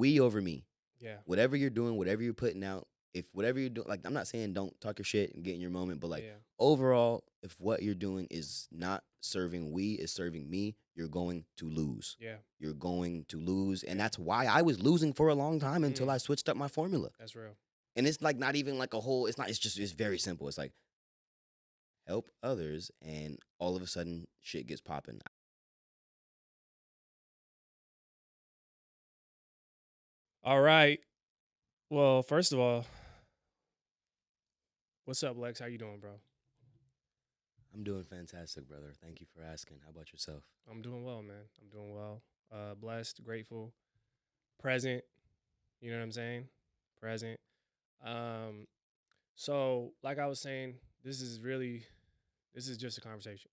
we over me. Yeah. Whatever you're doing, whatever you're putting out, if whatever you're doing, like I'm not saying don't talk your shit and get in your moment, but like Yeah. overall, if what you're doing is not serving we, is serving me, you're going to lose. Yeah. You're going to lose. And Yeah. that's why I was losing for a long time until Mm. I switched up my formula. That's real. And it's like not even like a whole, it's very simple. It's like help others and all of a sudden shit gets popping. All right. Well, first of all, what's up, Lex? How you doing, bro? I'm doing fantastic, brother. Thank you for asking. How about yourself? I'm doing well, man. I'm doing well. Blessed, grateful, present. You know what I'm saying? Present. Um, so like I was saying, this is just a conversation,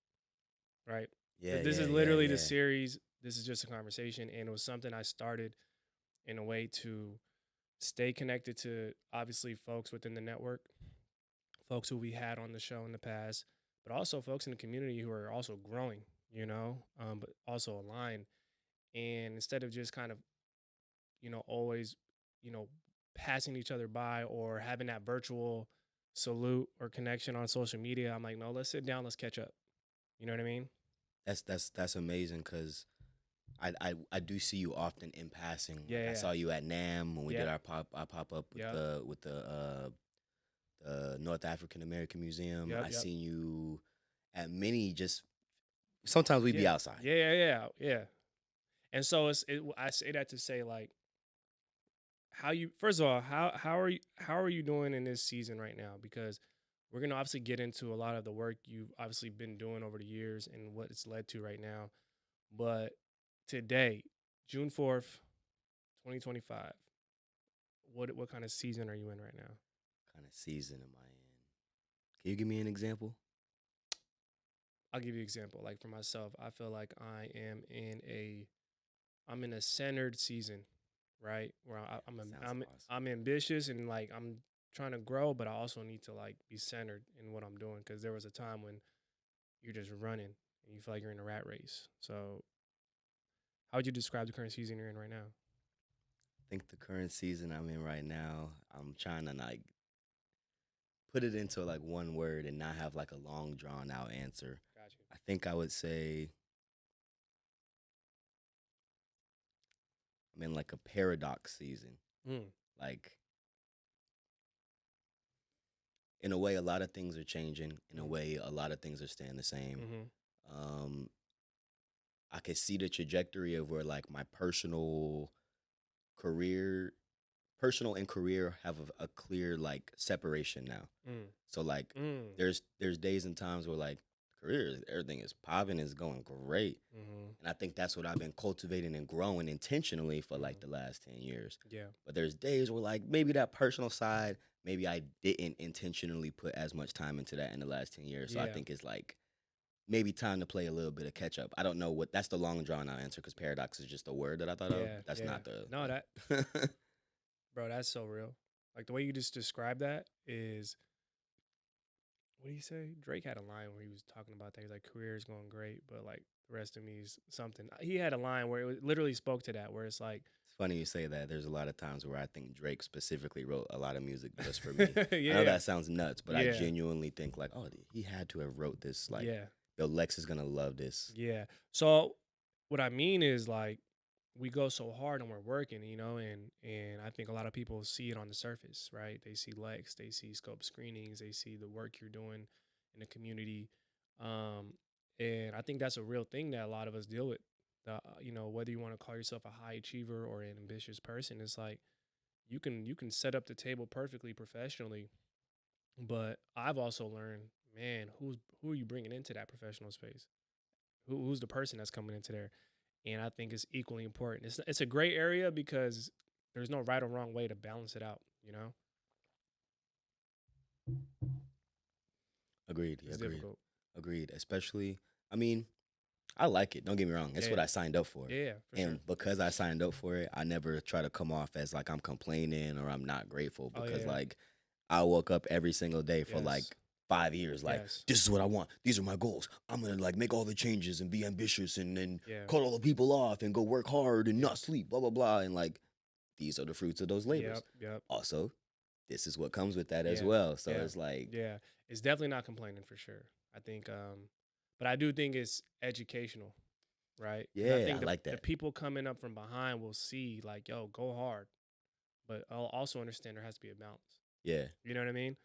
right? Yeah, This yeah, is yeah, literally the yeah. series. This is just a conversation, and it was something I started in a way to stay connected to obviously folks within the network, folks who we had on the show in the past, but also folks in the community who are also growing, but also aligned. And instead of just kind of, always, you know, passing each other by or having that virtual salute or connection on social media, I'm like, no, let's sit down, let's catch up. You know what I mean? That's amazing because I do see you often in passing. Yeah, Like I yeah, saw you at NAM when we did yep, our pop up with yep, the North African American Museum. yep, I yep. seen you at many. Just sometimes we be Yeah, outside. yeah, yeah, yeah, yeah. And so I say that to say like, how you first of all how are you doing in this season right now, because we're going to obviously get into a lot of the work you've obviously been doing over the years and what it's led to right now, but today, June 4th, 2025, what kind of season are you in right now? Kind of season am I in? Can you give me an example? I'll give you an example. Like for myself, I feel like I'm in a centered season, right? Where Sounds awesome. I'm ambitious and like I'm trying to grow, but I also need to like be centered in what I'm doing, because there was a time when you're just running and you feel like you're in a rat race. So, how would you describe the current season you're in right now? I think the current season I'm in right now, I'm trying to like put it into like one word and not have like a long drawn out answer. Got you. I think I would say I'm in like a paradox season. Mm, Like in a way, a lot of things are changing. In a mm, way, a lot of things are staying the same. mm-hmm. Um, I could see the trajectory of where like my career, personal and career have a clear like separation now. Mm, So like, mm, there's days and times where like career everything is popping, is going great, mm-hmm. and I think that's what I've been cultivating and growing intentionally for like Mm-hmm. the last 10 years. Yeah. But there's days where like maybe that personal side, maybe I didn't intentionally put as much time into that in the last 10 years. So I Yeah. think it's like maybe time to play a little bit of catch up. I don't know what that's the long drawn out answer because paradox is just a word that I thought of. Yeah. That's Yeah. not the No, that, like bro, that's so real. Like the way you just described that is, what do you say? Drake had a line where he was talking about that. He's like, career is going great, but like the rest of me is something. He had a line where literally spoke to that, where it's like, It's funny you say that. There's a lot of times where I think Drake specifically wrote a lot of music just for me. I know yeah, that sounds nuts, but I yeah, genuinely think like, oh, he had to have wrote this. Like, yeah, yo, Lex is gonna love this. yeah. So what I mean is like, we go so hard and we're working, and I think a lot of people see it on the surface, right? They see Lex, they see scope screenings, they see the work you're doing in the community, um, and I think that's a real thing that a lot of us deal with. Whether you want to call yourself a high achiever or an ambitious person, it's like you can set up the table perfectly professionally, but I've also learned, man, who are you bringing into that professional space? Who's the person that's coming into there? And I think it's equally important. It's a gray area because there's no right or wrong way to balance it out. Agreed. It's Agreed. difficult. Agreed. Especially, I mean, I like it. Don't get me wrong. It's what Yeah, I signed up for. yeah, for sure. And because I signed up for it, I never try to come off as like I'm complaining or I'm not grateful Oh because yeah, like I woke up every single day for like yes, 5 years, like, yes, this is what I want. These are my goals. I'm gonna like make all the changes and be ambitious and then yeah, cut all the people off and go work hard and yeah, not sleep, blah blah blah. And like these are the fruits of those labors. Yep. Yep. Also, this is what comes with that as Yeah. well. So Yeah. it's like, Yeah. It's definitely not complaining for sure. I think, but I do think it's educational, right? Because I yeah, I think like the that. people coming up from behind will see like, yo, go hard, but I'll also understand there has to be a balance. Yeah, You know what I mean?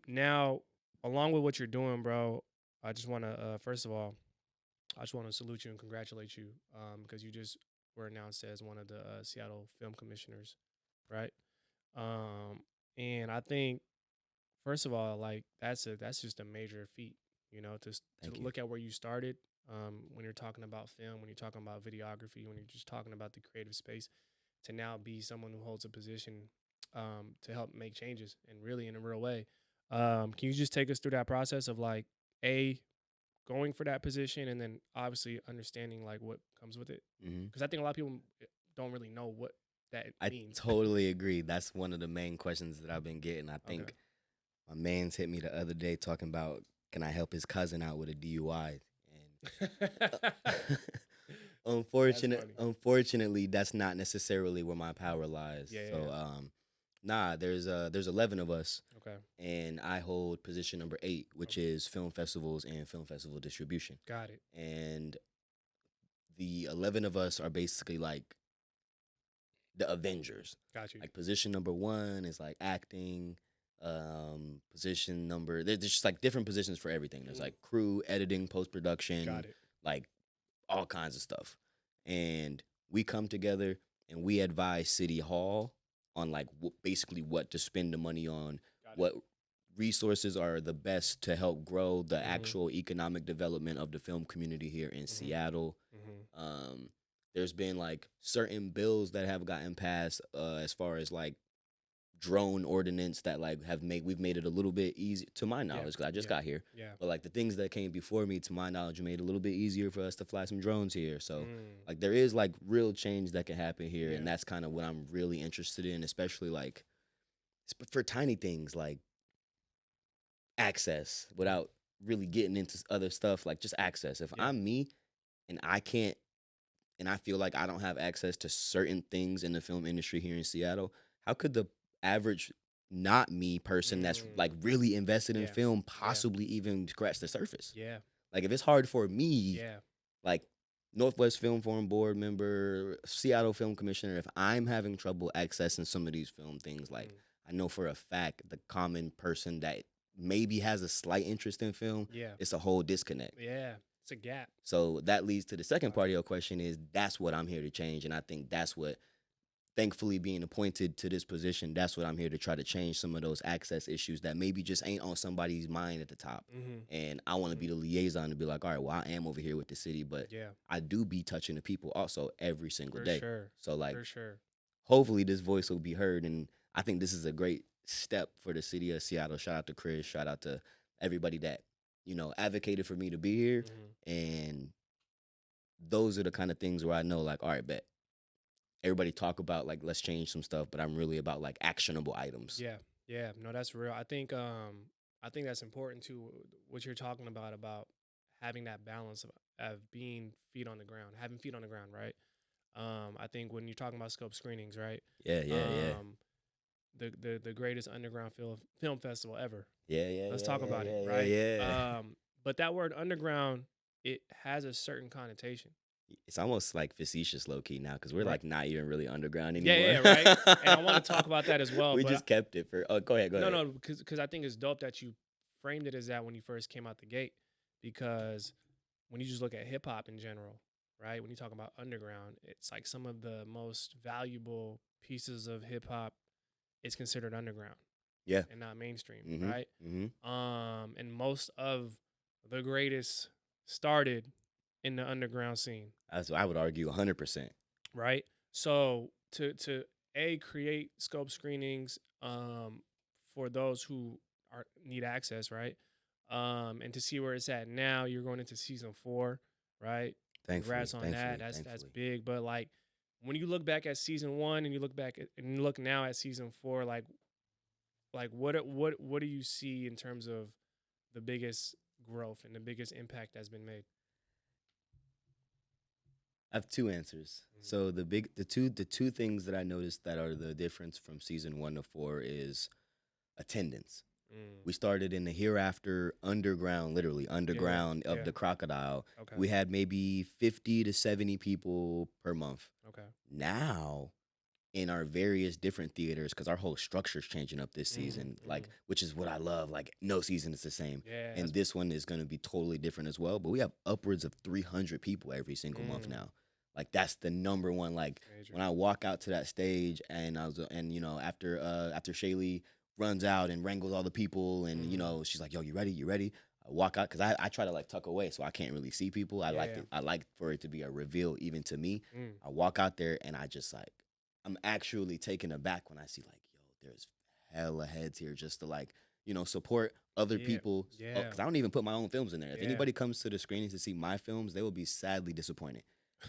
Now, along with what you're doing, bro, I just want to, first of all, I just want to salute you and congratulate you, because you just were announced as one of the Seattle Film Commissioners, right? Um, and I think, first of all, like that's just a major feat, to thank you. look at where you started. When you're talking about film, when you're talking about videography, when you're just talking about the creative space, to now be someone who holds a position, to help make changes and really in a real way. Can you just take us through that process of like a going for that position and then obviously understanding like what comes with it? Hmm. Because I think a lot of people don't really know what that I means. totally agree. That's one of the main questions that I've been getting. I Okay. think my man's hit me the other day talking about, can I help his cousin out with a DUI? And That's funny. unfortunately, that's not necessarily where my power lies. Yeah, yeah, So, yeah. nah, there's 11 of us, Okay. and I hold position number 8, which Okay. is film festivals and film festival distribution. Got it. And the 11 of us are basically like the Avengers. Got you. Like position number 1 is like acting. Position number, there's just like different positions for everything. There's Mhm. like crew, editing, post Got production, it. like all kinds of stuff. And we come together and we advise City Hall on like basically what to spend the money on, Got it. what resources are the best to help grow the Mhm. actual economic development of the film community here in Mhm. Seattle. Mhm. Um, there's been like certain bills that have gotten passed, as far as like drone ordinance that like we've made it a little bit easy to my Yeah. knowledge, because I just Yeah. got here. Yeah. But like the things that came before me, to my knowledge, made it a little bit easier for us to fly some drones here. So Mm. like there is like real change that can happen here, Yeah. and that's kind of what I'm really interested in, especially like for tiny things like access, Mm. without really getting into other stuff, like just access. If Yeah. I'm me and I can't, and I feel like I don't have access to certain things in the film industry here in Seattle, how could the average not me person that's Mm. like really invested in Yeah. film Yeah. possibly even scratch the surface? Yeah. Like if it's hard for me, Yeah. like Northwest Film Forum board member, Seattle Film Commissioner, if I'm having trouble accessing some of these film things, like Mm. I know for a fact the common person that maybe has a slight interest in film, Yeah. it's a whole disconnect. Yeah. It's a gap. So that leads to the second Got part of you. your question, is that's what I'm here to change. And I think that's what, thankfully being appointed to this position, that's what I'm here to try to change, some of those access issues that maybe just ain't on somebody's mind at the top. Mhm. And I want to be Mhm. the liaison to be like, all right, well, I am over here with the city, but Yeah. I do be touching the people also every single For day. sure. So like For sure. hopefully this voice will be heard. And I think this is a great step for the city of Seattle. Shout out to Chris, shout out to everybody that, advocated for me to be here. Mhm. And those are the kind of things where I know, like, all right, bet. Everybody talk about like let's change some stuff, but I'm really about like actionable items. Yeah. Yeah. No, that's real. I think that's important too. What you're talking about having that balance of being feet on the ground, having feet on the ground, right? I think when you're talking about scope screenings, right? Yeah, yeah, yeah, Um, the greatest underground film festival ever. yeah, yeah, Let's yeah, talk yeah, about it, yeah, right? yeah, yeah. But that word underground, it has a certain connotation, It's almost like facetious low key now, because we're right? like not even really underground Yeah, anymore. yeah, right. And I want to talk about that as well, We but just kept it for. Oh, go ahead, go no, ahead. no, because I think it's dope that you framed it as that when you first came out the gate. Because when you just look at hip hop in general, right? When you talk about underground, it's like some of the most valuable pieces of hip hop is considered underground Yeah. and not mainstream, Mm-hmm. right? Mm-hmm. And most of the greatest started in the underground scene, That's what I would argue 100%. right? So to a create scope screenings, for those who need access, right? And to see where it's at now, you're going into season 4, right? Thankfully, Congrats on that. thankfully, That's thankfully. big. But like when you look back at season 1 and you look back and you look now at season 4, like what do you see in terms of the biggest growth and the biggest impact that's been made? I have two answers. Mm, So the two things that I noticed that are the difference from season 1 to 4 is attendance. mm. We started in the hereafter underground, literally Yeah, underground of yeah. the crocodile. Okay, We had maybe 50 to 70 people per month. okay. Now in our various different theaters, because our whole structure's changing up this Mm, season, like mm. which is what I love. Like no season is the same. Yeah, And that's this one is gonna be totally different as well. But we have upwards of 300 people every single month mm, now. Like that's the number one. Like major. when I walk out to that stage and and after Shaylee runs out and wrangles all the people and Mm, she's like, yo, you ready? You ready? I walk out because I try to like tuck away so I can't really see people. yeah. I like for it to be a reveal even to me. Mm, I walk out there and I just like I'm actually taken aback when I see like, yo, there's hella heads here just to like, support other yeah, people. yeah, Because I don't even put my own films in there. If yeah. anybody comes to the screenings to see my films, they will be sadly disappointed.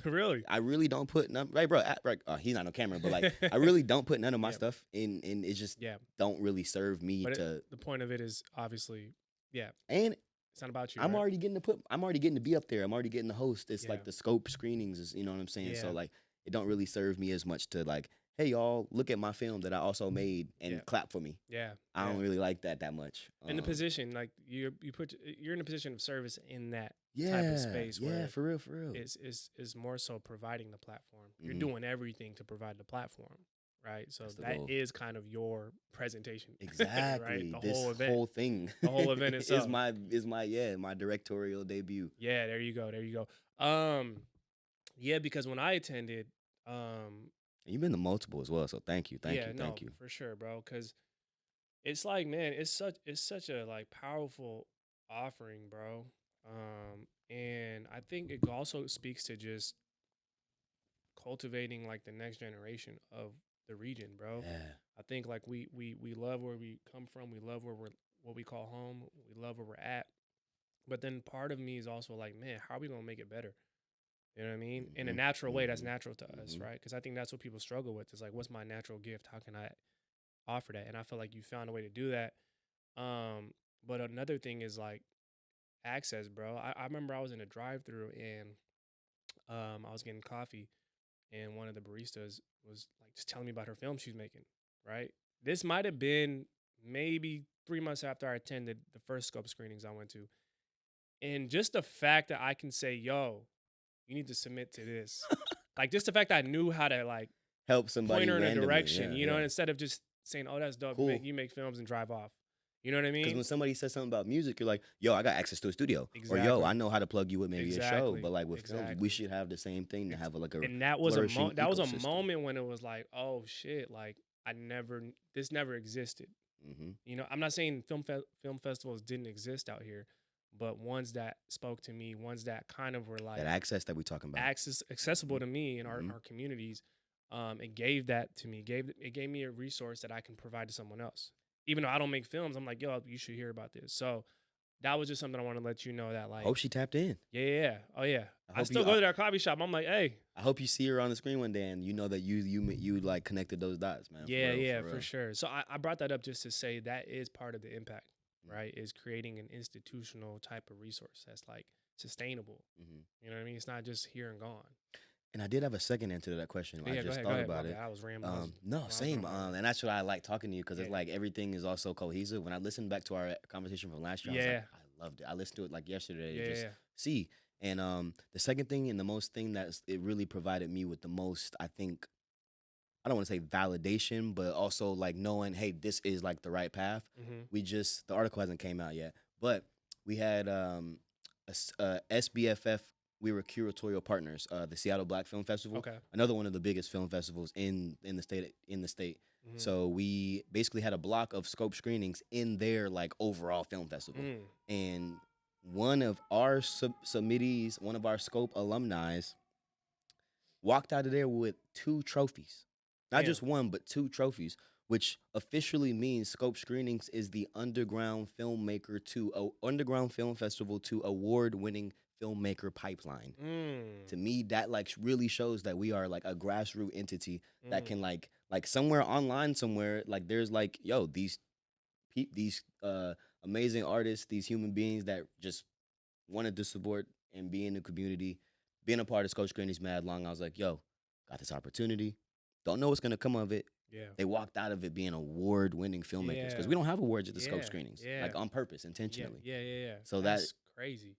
Really? I really don't put none, right, bro. Right, he's not on camera, but like, I really don't put none of my Yeah, stuff in, and it just yeah. don't really serve me But to. the point of it is obviously, yeah, And it's not about you, I'm right? already getting to put. I'm already getting to be up there. I'm already getting to host. It's Yeah, like the scope screenings. Is what I'm saying. So yeah, like, it don't really serve me as much to like, hey y'all, look at my film that I also made yeah, and clap for me. yeah, I yeah. don't really like that much. In the position, like you're in a position of service in that type of Yeah, space yeah, where for real, for real. is more so providing the platform. You're Hmm. doing everything to provide the platform, right? So That's the that goal. is kind of your presentation, right? Exactly. This whole thing The whole event is itself. my directorial debut. Yeah, there you go, there you go. Yeah, because when I attended, um, And you've been to multiple as well, so thank you, thank yeah, you, no, thank you. for sure, bro. Because it's like, man, it's such a like powerful offering, bro. And I think it also speaks to just cultivating like the next generation of the region, bro. Yeah. I think like we love where we come from. We love where we're what we call home. We love where we're at. But then part of me is also like, man, how are we gonna make it better? You know what I mean? In a Hmm. natural way that's Hmm. natural to us, Hmm. right? Because I think that's what people struggle with. Is like, what's my natural gift? How can I offer that? And I feel like you found a way to do that. Um, but another thing is like access, bro. I remember I was in a drive-through and I was getting coffee, and one of the baristas was like just telling me about her film she's making. Right. This might have been maybe 3 months after I attended the first scope screenings I went to, and just the fact that I can say, "Yo, you need to submit to this," like just the fact that I knew how to like Help point somebody her in a randomly. direction, Yeah, you know, yeah. and instead of just saying, "Oh, that's dope. Cool. You make films and drive off." You know what I Because mean? when somebody says something about music, you're like, yo, I got access to a studio. Or yo, I Exactly. know how to plug you with maybe a show. Exactly. But like with films, we Exactly. should have the same thing to have like a And that was flourishing that was a ecosystem. moment when it was like, oh shit, like this never existed. Hmm. You know, I'm not saying film festivals didn't exist out here, but ones that spoke to me, ones that kind of were That like access that we talking about. accessible to me in Hmm. our communities. It gave that to me. Gave me a resource that I can provide to someone else. Even though I don't make films, I'm like, yo, you should hear about this. So that was just something I want to let you know that I like, hope she tapped in. yeah, yeah, yeah. Oh yeah. I I hope still you. go to that coffee shop. I'm like, hey, I hope you see her on the screen one day, and you know that you like connected those dots, man. For yeah, real, yeah, for for real. sure. So I brought that up just to say that is part of the impact, Mm-hmm. right? Is creating an institutional type of resource that's like sustainable. Mm-hmm. You know what I mean? It's not just here and gone. And I did have a second answer to that question. But I yeah, just go thought ahead. My about bad. it. I was rambling. No, I was going same. on my rant. And that's what I like talking to you because Yeah, it's like everything is also cohesive. When I listened back to our conversation from last year, I was like, yeah, I loved it. I listened to it like yesterday to yeah, just yeah. see. And the second thing and the most thing that it really provided me with the most, I think, I don't want to say validation, but also like knowing, hey, this is like the right path. Mm-hmm. The article hasn't came out yet, but we had SBFF. We were curatorial partners, the Seattle Black Film Festival, Okay. another one of the biggest film festivals in the state. Mm-hmm. So we basically had a block of scope screenings in their like overall film festival, Mm. and one of our submittees, one of our scope alumni, walked out of there with 2 trophies. Not Damn. just one, but 2 trophies, which officially means Scope Screenings is the underground film festival to award-winning filmmaker pipeline. Mm. To me, that like really shows that we are like a grassroots entity that Mm. can like somewhere online somewhere like there's like yo these amazing artists, these human beings that just wanted to support and be in the community. being a part of Scope Screenings mad long, I was like, yo, got this opportunity. Don't know what's gonna come of it. Yeah. They walked out of it being award-winning filmmakers because Yeah. we don't have awards at the Scope Yeah. Screenings, Yeah. like on purpose, Yeah. intentionally. Yeah. So That's crazy.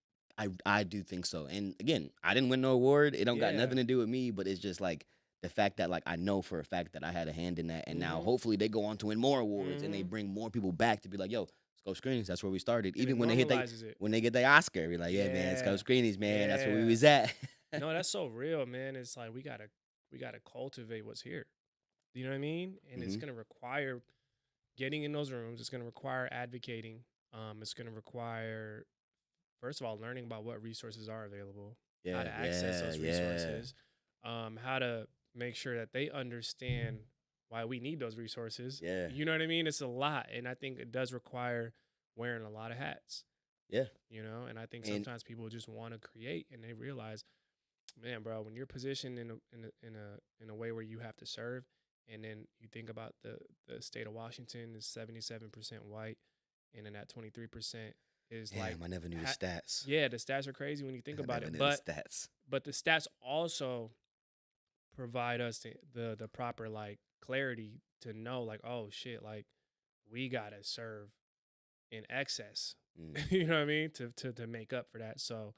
I do think so. And again, I didn't win no award. It don't got Yeah. nothing to do with me, but it's just like the fact that like I know for a fact that I had a hand in that, and now Mhm. hopefully they go on to win more awards and they Mhm. bring more people back to be like, yo, Scope Screenings, that's where we started. And Even it when normalizes it. when they get their Oscar, be like, yeah, man, Scope Yeah. Screenings, man, that's where we Yeah. was at. No, that's so real, man. It's like we gotta cultivate what's here. You know what I mean? And it's Mhm. gonna require getting in those rooms. It's gonna require advocating. It's gonna require, first of all, learning about what resources are available, how to access those resources, how to make sure that they understand why we need those resources. Yeah. You know what I mean? It's a lot, and I think it does require wearing a lot of hats. Yeah. You know, and I think And sometimes people just want to create, and they realize, man, bro, when you're positioned in a way where you have to serve, and then you think about the state of Washington is 77% white, and then that 23% is like, damn, I never knew the stats. yeah, the stats are crazy when you think I about never it. knew the stats. But the stats also provide us the proper like clarity to know, like, oh shit, like we gotta serve in excess. Mm, You know what I mean? To make up for that. So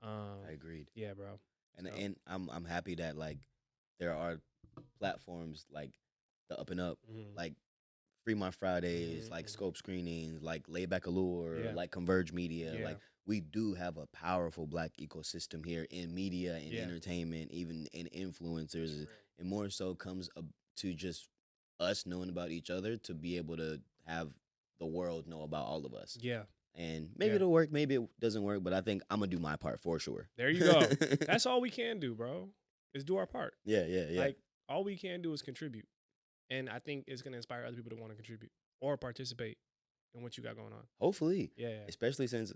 I agreed. yeah, bro. So, And I'm happy that like there are platforms like the UpNUp, mhm. like Free My Fridays, Mhm, like mhm. Scope Screenings, like Layback Allure, Yeah. like Converge Media. Yeah. Like we do have a powerful black ecosystem here in media and Yeah. entertainment, even in influencers. Real. And more so comes up to just us knowing about each other to be able to have the world know about all of us. Yeah. And maybe Yeah. it'll work, maybe it doesn't work, but I think I'm gonna do my part for sure. There you go. That's all we can do, bro. Is do our part. yeah. Like all we can do is contribute. And I think it's gonna inspire other people to want to contribute or participate in what you got going on. Hopefully. Yeah. Especially since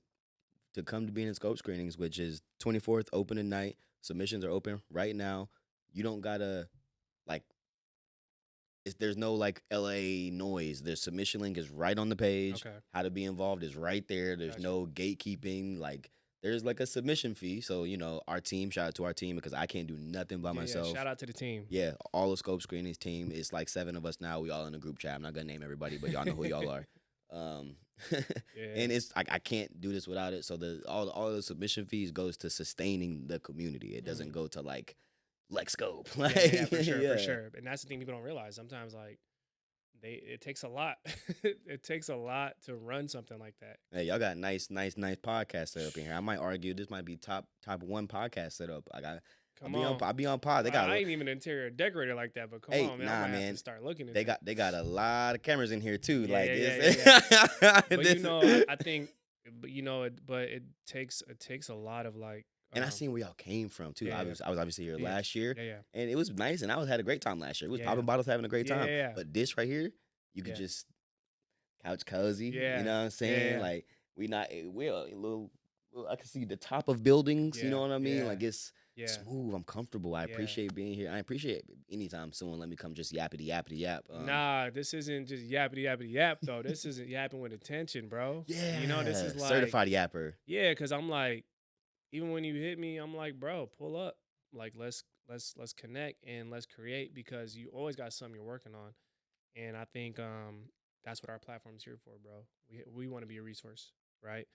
to come to being in Scope Screenings, which is 24th, open tonight. Submissions are open right now. You don't gotta like. There's no like LA noise. The submission link is right on the page. Okay. How to be involved is right there. There's Gotcha. no gatekeeping. Like there's like a submission fee. So our team. Shout out to our team because I can't do nothing by myself. Yeah, shout out to the team. Yeah, all the Scope Screenings team. It's like 7 of us now. We all in a group chat. I'm not gonna name everybody, but y'all know who y'all are. And it's like I can't do this without it. So all the submission fees goes to sustaining the community. It doesn't go to like LexScope. Yeah, for sure, for sure. And that's the thing people don't realize. Sometimes like it takes a lot. It takes a lot to run something like that. Hey, y'all got nice podcast set up in here. I might argue this might be top 1 podcast setup. I'll be on pod. They got. I ain't even an interior decorrator like that, but come Hey, on, man. nah, I might man. have to start looking at They got a lot of cameras in here too. Yeah, like yeah. But this- I think, but it takes a lot of like. And I seen where y'all came from too. Yeah, I was obviously here yeah, last year, Yeah. and it was nice, and I had a great time last year. It was Yeah. popping bottles, having a great time. Yeah. But this right here, you could Yeah. just couch cozy. Yeah. You know what I'm saying? Yeah. Like we're a little. I can see the top of buildings. You Yeah, know what I mean? yeah. Like it's Yeah. smooth. I'm comfortable. I Yeah. appreciate being here. I appreciate anytime someone let me come just yappity yap. Nah, this isn't just yappity yap though. This isn't yapping with attention, bro. Yeah. You know, this is like certified yapper. Yeah, because I'm like, even when you hit me, I'm like, bro, pull up. Like let's connect and let's create because you always got something you're working on. And I think that's what our platform's here for, bro. We want to be a resource, right?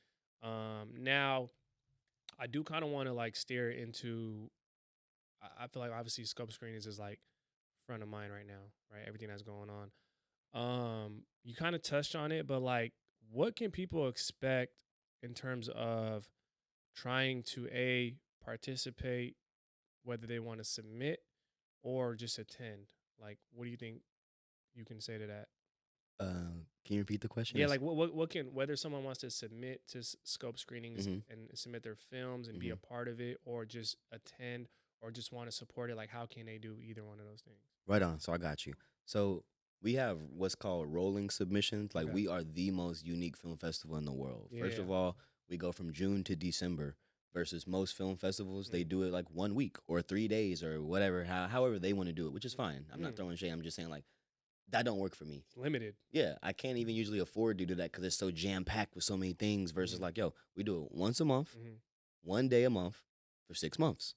Now I do kind of want to like steer into I feel like obviously scope screenings is like front of mind right now, right? Everything that's going on. You kind of touched on it, but like what can people expect in terms of trying to participate, whether they want to submit or just attend? Like, what do you think you can say to that? Can you repeat the question? Yeah, like what can, whether someone wants to submit to scope screenings Mhm. and submit their films and be a part of it, or just attend, or just want to support it, like how can they do either one of those things? Right on. So I got you. So we have what's called rolling submissions. Like Okay. we are the most unique film festival in the world. First Yeah. of all, we go from June to December versus most film festivals. They do it like 1 week or 3 days or whatever, however they want to do it, which is fine. I'm not throwing shade. I'm just saying like that don't work for me. It's limited. Yeah, I can't even usually afford to do that because it's so jam packed with so many things. Versus like, yo, we do it once a month, 1 day a month for 6 months.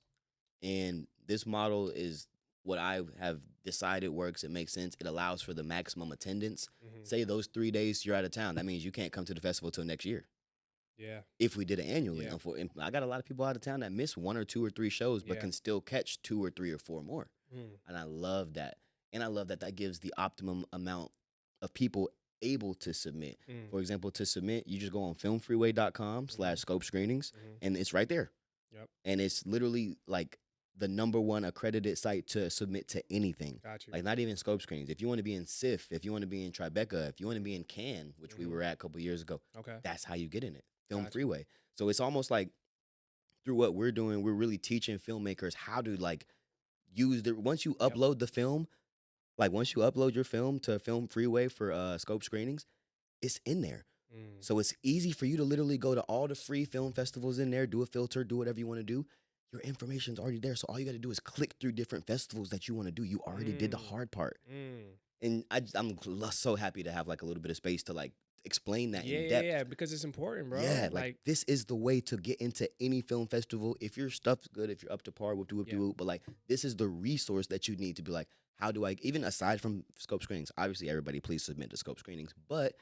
And this model is what I have decided works. It makes sense. It allows for the maximum attendance. Mm-hmm. Say those 3 days you're out of town. That means you can't come to the festival till next year. Yeah. If we did it annually. Yeah. And I got a lot of people out of town that miss 1 or 2 or 3 shows, but Yeah. can still catch 2 or 3 or 4 more. Mm. And I love that. And I love that that gives the optimum amount of people able to submit. Mm. For example, to submit, you just go on filmfreeway.com/scope screenings, and it's right there. Yep. And it's literally like the #1 accredited site to submit to anything. Got you. Like not even scope screenings. If you want to be in SIF, if you want to be in Tribeca, if you want to be in Cannes, which we were at a couple years ago, Okay. that's how you get in it. Gotcha. FilmFreeway. So it's almost like through what we're doing, we're really teaching filmmakers how to like use the once you upload the film, like once you upload your film to FilmFreeway for scope screenings, it's in there. Mm. So it's easy for you to literally go to all the free film festivals in there, do a filter, do whatever you want to do. Your information's already there. So all you got to do is click through different festivals that you want to do. You already did the hard part. And I'm so happy to have like a little bit of space to like explain that in depth. Yeah, because it's important, bro. Yeah, like this is the way to get into any film festival. If your stuff's good, if you're up to par, whoop-de-whoop-de-whoop, but like this is the resource that you need to be like, how do I, even aside from scope screenings, obviously everybody please submit to scope screenings, but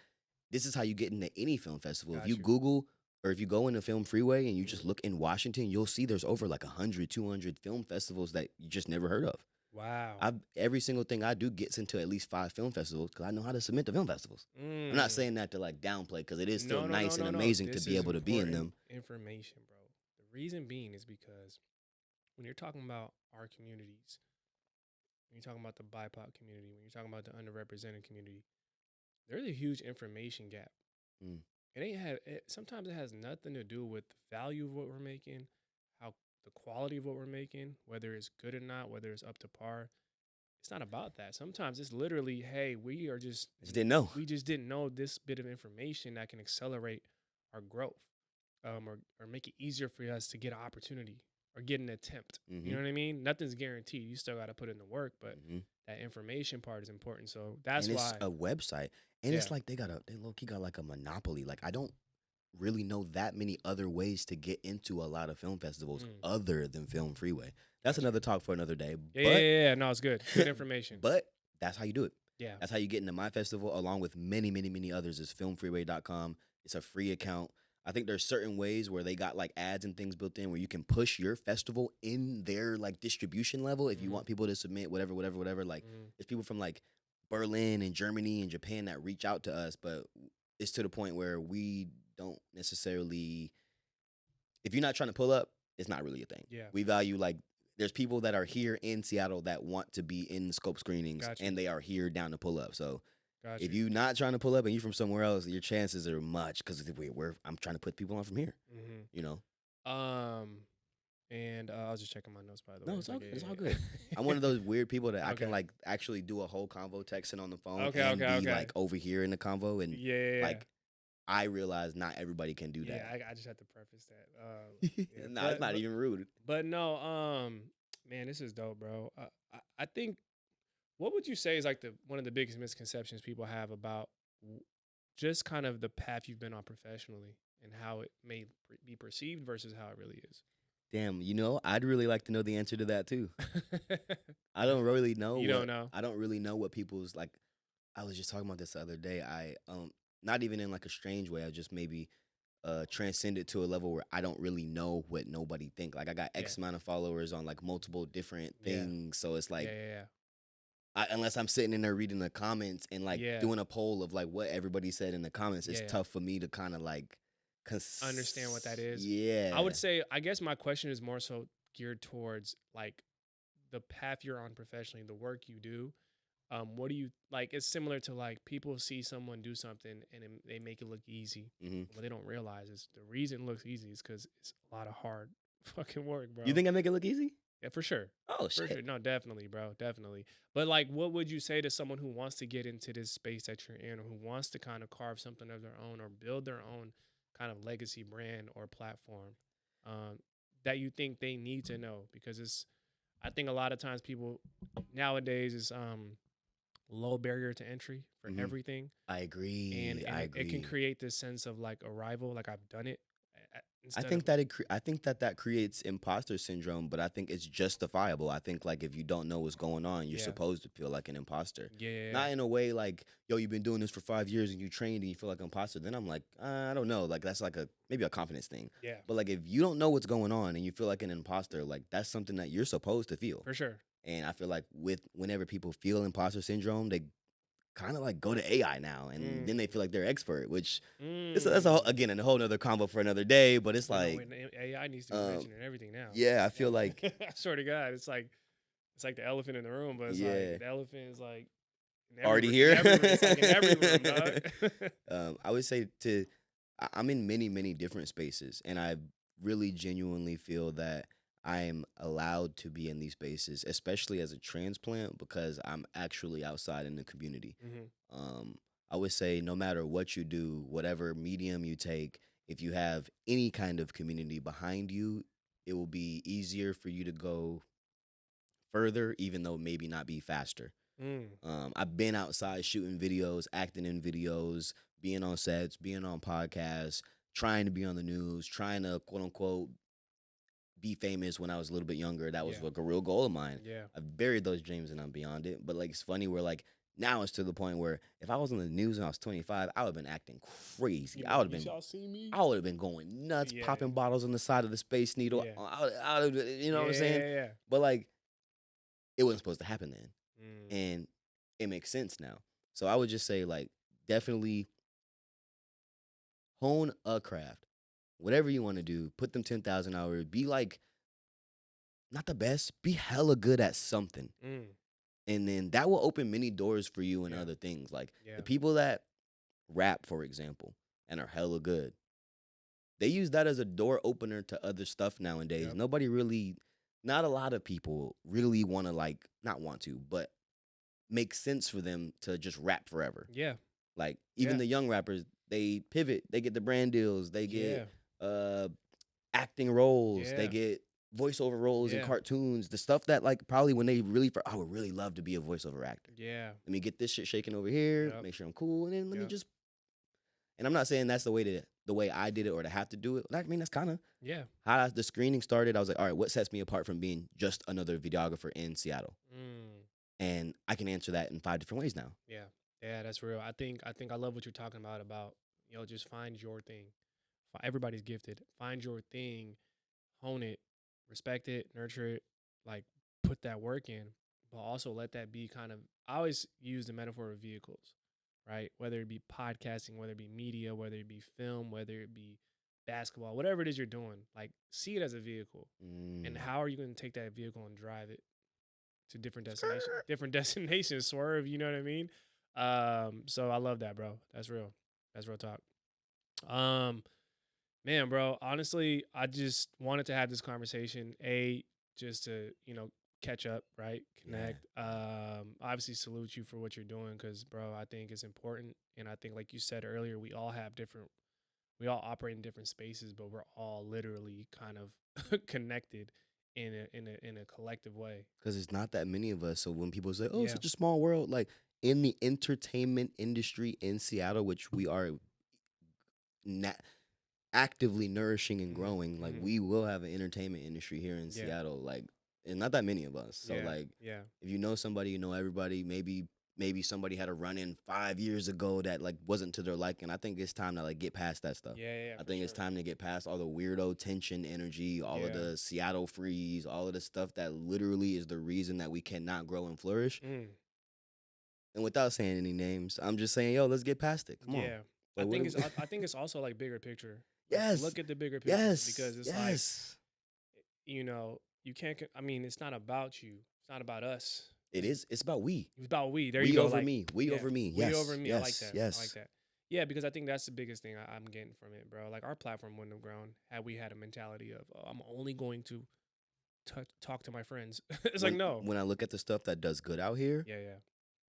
this is how you get into any film festival. If you Google or if you go into FilmFreeway and you just look in Washington, you'll see there's over like 100, 200 film festivals that you just never heard of. Wow. Every single thing I do gets into at least 5 film festivals because I know how to submit to film festivals. I'm not saying that to like downplay because it is still nice and amazing to be able to be in them. Information, bro. The reason being is because when you're talking about our communities, when you're talking about the BIPOC community, when you're talking about the underrepresented community, there's a huge information gap. It ain't sometimes it has nothing to do with the value of what we're making, how the quality of what we're making, whether it's good or not, whether it's up to par. It's not about that. Sometimes it's literally, hey, we just didn't know. We just didn't know this bit of information that can accelerate our growth, or make it easier for us to get an opportunity or get an attempt. You know what I mean? Nothing's guaranteed. You still got to put in the work, but that information part is important. So that's why it's a website, and it's like they low-key got like a monopoly. Like I don't really know that many other ways to get into a lot of film festivals other than FilmFreeway. That's another talk for another day. Yeah. No, it's good. Good information. But that's how you do it. Yeah. That's how you get into my festival, along with many, many, many others. Is filmfreeway.com. It's a free account. I think there's certain ways where they got like ads and things built in where you can push your festival in their like distribution level if you want people to submit whatever. Like there's people from like Berlin and Germany and Japan that reach out to us, but it's to the point where we don't necessarily, if you're not trying to pull up, it's not really a thing. Yeah. We value like there's people that are here in Seattle that want to be in scope screenings and they are here down to pull up. So if you're not trying to pull up and you're from somewhere else, your chances are much because I'm trying to put people on from here. You know. And I was just checking my notes, by the way. No, it's all good. It's all good. I'm one of those weird people that I can like actually do a whole convo texting on the phone and be like over here in the convo and like I realize not everybody can do that. Yeah, I just have to preface that. No, it's not even rude. But no, man, this is dope, bro. I think, what would you say is like one of the biggest misconceptions people have about just kind of the path you've been on professionally and how it may be perceived versus how it really is? Damn, I'd really like to know the answer to that too. I don't really know. You don't know? I don't really know what people's like. I was just talking about this the other day. Not even in like a strange way. I just maybe transcended to a level where I don't really know what nobody think. Like I got X amount of followers on like multiple different things, so it's like, unless I'm sitting in there reading the comments and like doing a poll of like what everybody said in the comments, it's tough for me to kind of like understand what that is. Yeah, I would say, I guess my question is more so geared towards like the path you're on professionally, the work you do. What do you like? It's similar to like people see someone do something and they make it look easy. What they don't realize is the reason it looks easy is because it's a lot of hard fucking work, bro. You think I make it look easy? Yeah, for sure. Oh, shit. For sure. No, definitely, bro. Definitely. But like, what would you say to someone who wants to get into this space that you're in, or who wants to kind of carve something of their own or build their own kind of legacy brand or platform, that you think they need to know? Because I think a lot of times people nowadays is low barrier to entry for everything. I agree. And it can create this sense of like arrival, like I've done it. I instead of think that I think that that creates imposter syndrome, but I think it's justifiable. I think like if you don't know what's going on, you're yeah, supposed to feel like an imposter. yeah, yeah, yeah. Not in a way like, yo, you've been doing this for 5 years and you trained and you feel like an imposter. Then I'm like, I don't know. Like that's like a maybe a confidence thing. Yeah, But like if you don't know what's going on and you feel like an imposter, like that's something that you're supposed to feel. for sure. And I feel like whenever people feel imposter syndrome, they kind of like go to AI now, and then they Mm, feel like they're expert, which that's mm. again a whole nother combo for another day. But it's Well, no, like, when AI needs to be um, mentioned in everything now. yeah, I feel like, Like, I swear to God, it's like the elephant in the room, but it's yeah, like the elephant is like already in here. every room. It's like in every room, dog. I would say I'm in many many different spaces, and I really genuinely feel that I am allowed to be in these spaces, especially as a transplant, because I'm actually outside in the community. hmm Um, I would say no matter what you do, whatever medium you take, if you have any kind of community behind you, it will be easier for you to go further, even though maybe not be faster. Mm, I've been outside shooting videos, acting in videos, being on sets, being on podcasts, trying to be on the news, trying to quote unquote be famous when I was a little bit younger. That was yeah, like a real goal of mine. yeah. I've buried those dreams and I'm beyond it. But like it's funny where like now it's to the point where if I was on the news and I was 25, I would have been acting crazy. You like, you y'all see me? I would have been going nuts, Yeah, popping bottles on the side of the Space Needle. yeah, You know what I'm saying? yeah. But like it wasn't supposed to happen then, Mm, and it makes sense now. So I would just say like definitely hone a craft, whatever you want to do. Put them 10,000 hours. Be like not the best, be hella good at something. mm, And then that will open many doors for you and yeah, other things. Like yeah, the people that rap, for example, and are hella good, they use that as a door opener to other stuff nowadays. yep, Nobody really, not a lot of people really want to, like, not want to, but make sense for them to just rap forever. yeah, Like even yeah, the young rappers, they pivot, they get the brand deals, they get yeah, uh acting roles, they yeah, get voiceover roles in yeah, cartoons, the stuff that like probably when they really I would really love to be a voiceover actor. yeah, Let me get this shit shaking over here, yep, make sure I'm cool, and then let me yep, just. And I'm not saying that's the way I did it or to have to do it. I mean that's kind of yeah. how the screening started. I was like, all right, what sets me apart from being just another videographer in Seattle? Mm. And I can answer that in 5 different ways now. Yeah, yeah, that's real. I think I love what you're talking about just find your thing. Everybody's gifted. Find your thing, hone it, respect it, nurture it, like put that work in, but also let that be kind of. I always use the metaphor of vehicles, right? Whether it be podcasting, whether it be media, whether it be film, whether it be basketball, whatever it is you're doing, like see it as a vehicle. And Mm. how are you going to take that vehicle and drive it to Skirt. different destinations, swerve, you know what I mean? So I love that, bro. That's real. That's real talk. Um, man, bro, honestly, I just wanted to have this conversation. Just to, catch up, right? Yeah. Connect. Obviously salute you for what you're doing because, bro, I think it's important. And I think like you said earlier, we all operate in different spaces, but we're all literally kind of connected in a collective way. Because it's not that many of us. So when people say, "Oh, it's Yeah. such a small world," like in the entertainment industry in Seattle, which we are na- actively nourishing and hmm growing, like hmm we will have an entertainment industry here in Yeah. Seattle. Like, and not that many of us. So Yeah. like, Yeah. if you know somebody, you know everybody. Maybe somebody had a run in 5 years ago that like wasn't to their liking. I think it's time to like get past that stuff. Yeah. Yeah. I For think it's sure. time to get past all the weirdo tension energy, all of Yeah. the Seattle freeze, all of the stuff that literally is the reason that we cannot grow and flourish. Mm. And without saying any names, I'm just saying, yo, let's get past it. Come on. Yeah. Like what? I think it's also like bigger picture. Like Yes, look at the bigger picture yes, because it's like, yes. you can't I mean, it's not about you. It's not about us. It is. It's about we. It's about we. There you We go. over Like, me. We yeah, over me. we over Yes, me. I like yes, that. I like yes. that. Yeah, because I think that's the biggest thing I'm getting from it, bro. Like our platform wouldn't have grown had we had a mentality of I'm only going to talk to my friends. It's like no. When I look at the stuff that does good out here, Yeah, yeah,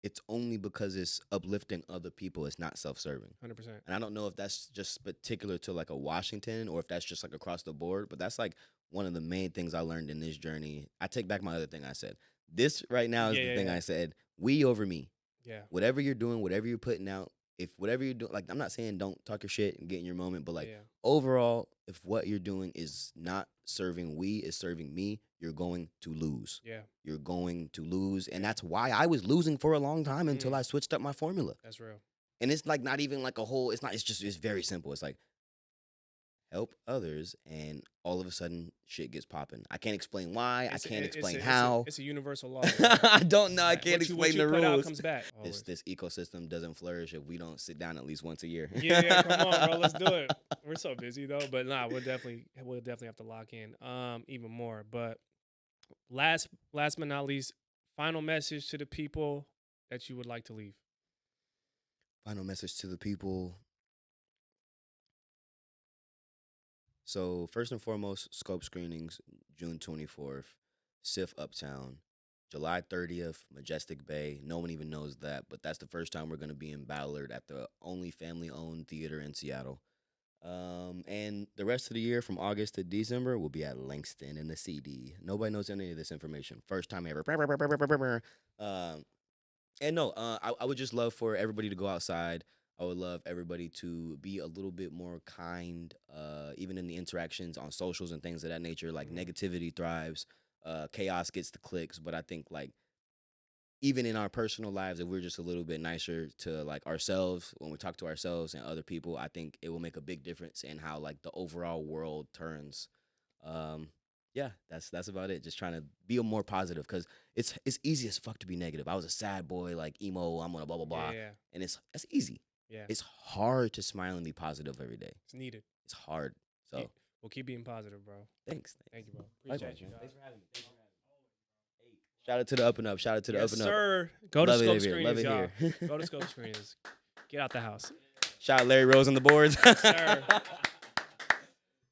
it's only because it's uplifting other people. It's not self-serving. 100%. And I don't know if that's just particular to like a Washington or if that's just like across the board, but that's like one of the main things I learned in this journey. I take back my other thing I said. This right now is Yeah, the yeah, thing yeah, I said. We over me. yeah, Whatever you're doing, whatever you're putting out, if whatever you're doing, like I'm not saying don't talk your shit and get in your moment, but like Yeah. overall, if what you're doing is not serving is serving me, you're going to lose. Yeah. You're going to lose. And that's why I was losing for a long time until Mm. I switched up my formula. That's real. And it's like not even like a whole, it's very simple. It's like help others, and all of a sudden shit gets popping. I can't explain why. I can't explain how. It's a universal law. I don't know. I can't explain the rules. Out rules. comes back. This ecosystem doesn't flourish if we don't sit down at least once a year. Yeah, come on, bro. Let's do it. We're so busy though, but nah, we'll definitely have to lock in even more. But last but not least, final message to the people that you would like to leave. Final message to the people. So first and foremost, scope screenings, June 24th, SIF Uptown, July 30th, Majestic Bay. No one even knows that, but that's the first time we're going to be in Ballard at the only family-owned theater in Seattle. And the rest of the year, from August to December, we'll be at Langston in the CD. Nobody knows any of this information. First time ever. And no, I would just love for everybody to go outside. I would love everybody to be a little bit more kind, even in the interactions on socials and things of that nature. Like negativity thrives, chaos gets the clicks. But I think like even in our personal lives, if we're just a little bit nicer to like ourselves when we talk to ourselves and other people, I think it will make a big difference in how like the overall world turns. Yeah, that's about it. Just trying to be more positive because it's easy as fuck to be negative. I was a sad boy, like emo. I'm gonna blah blah blah, and that's easy. Yeah, it's hard to smile and be positive every day. It's needed. It's hard. So we'll keep being positive, bro. Thanks. Thank you, bro. Appreciate you. Thanks for having me. Shout out to the UpNUp. Shout out to the UpNUp. Sir. Go to Scope Screenings, y'all. Go to Scope Screenings. Get out the house. Shout out Larry Rose on the boards. Sir.